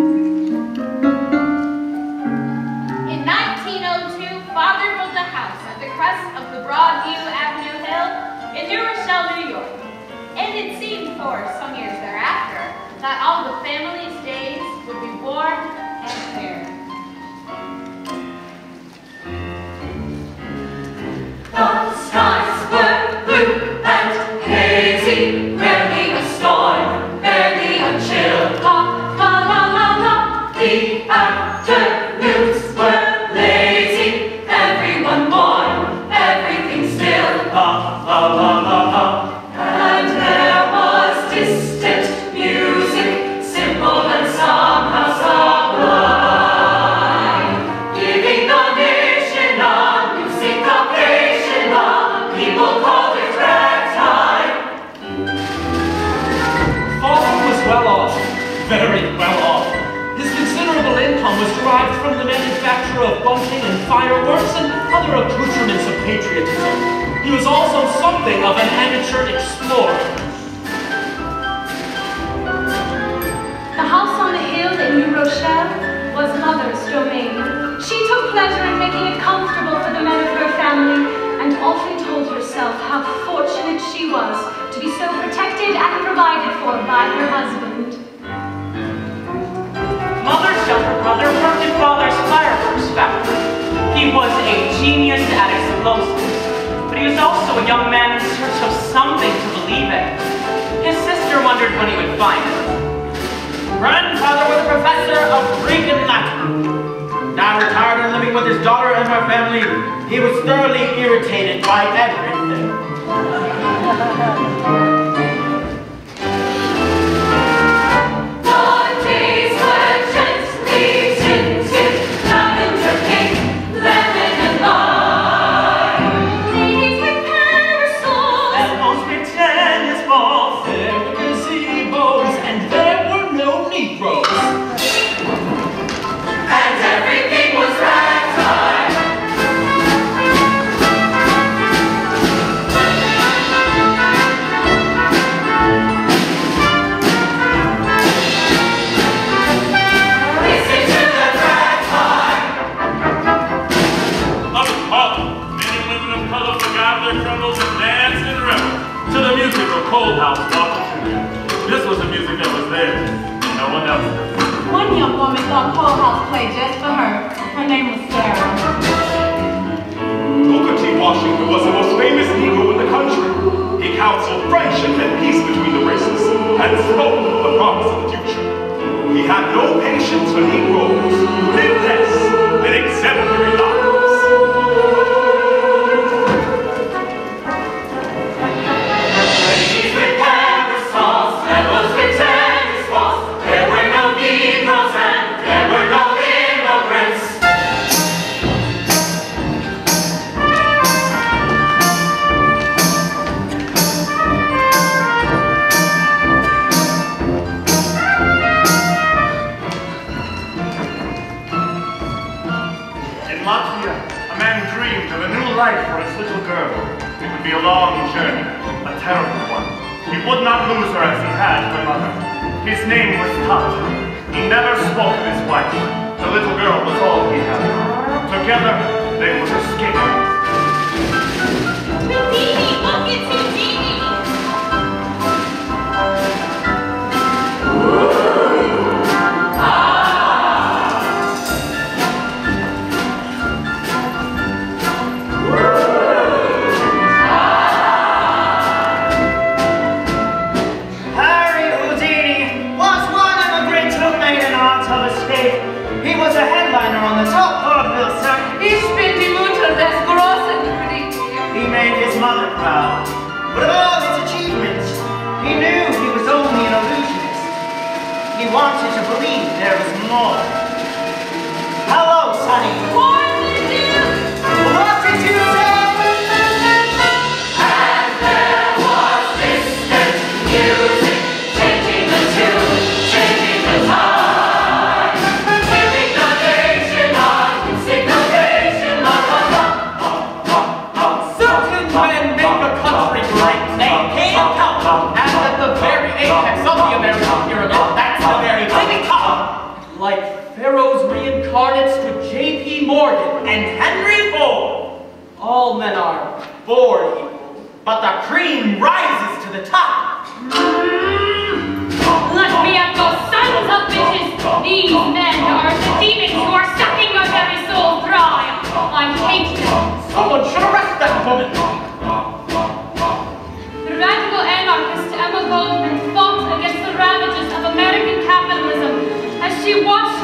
In 1902, Father built a house at the crest of the Broadview Avenue Hill in New Rochelle, New York. And it seemed for some years thereafter that all the family's days would be warm and fair. The skies were blue and hazy, barely a storm, barely a chill. La la la la la. The afternoons were lazy, everyone warm, everything still. La la la la la. And there was distant music, simple and somehow sublime, giving the nation a new syncopation. People called it ragtime. Father was well off, very well off. His considerable income was derived from the manufacture of bunting and fireworks and other accoutrements of patriotism. He was also something of an amateur explorer. The house on the hill in New Rochelle was Mother's domain. She took pleasure in making it comfortable for the men of her family, and often told herself how fortunate she was to be so protected and provided for by her husband. Mother's younger brother worked in Father's fireworks factory. He was a genius at explosives, but he was also a young man in search of something to believe in. His sister wondered when he would find it. Grandfather was a professor of Greek and Latin. Now retired and living with his daughter and her family, he was thoroughly irritated by everything. The days were gently tinted, lavender pink, lemon and lime. Ladies with parasols, Elmos with tennis balls, there were gazebos, and there were no Negroes. and everything was ragtime. Listen to the ragtime. Up top, men and women of color forgot their troubles and danced and reveled to the music of Cold House Opportunity. This was the music that was theirs, and no one else's. One young woman thought Coal House played just for her. Her name was Sarah. Booker T. Washington was the most famous Negro in the country. He counseled friendship and peace between the races and spoke of the promise of the future. He had no patience for Negroes who lived less than exemplary lives. Ladies with parasols, fellows with tennis balls. There were no Negroes and there were no immigrants. In Latvia, a man dreamed of a new life for his little girl. It would be a long journey, a terrible one. He would not lose her as he had her mother. His name was Tata. He never spoke of his wife. The little girl was all he had. Together, they would escape. Houdini! Look, it's Houdini! Harry Houdini was one immigrant who made an art of escape. He was a headliner on the top vaudeville circuit. Ich bin die Mutter des großen Königs. He made his mother proud. But of all his achievements, he knew he was only an illusionist. He wanted to believe there was more. Hello, Sonny. More than you! What did you say? And there was distant music, changing the tune, changing the time, giving the nation a new syncopation. La la la. Certain men make a country great. They can't count, and at the very apex of the American pyramid, that's the very tippy top. like Pharaoh's reincarnates to J.P. Morgan and Henry Ford. All men are born equal, but the cream rises to the top. Let me at those sons of bitches! These men are the demons who are sucking my very soul dry! I hate them! Someone should arrest that woman! The radical anarchist Emma Goldman fought against the ravages of American capitalism as she watched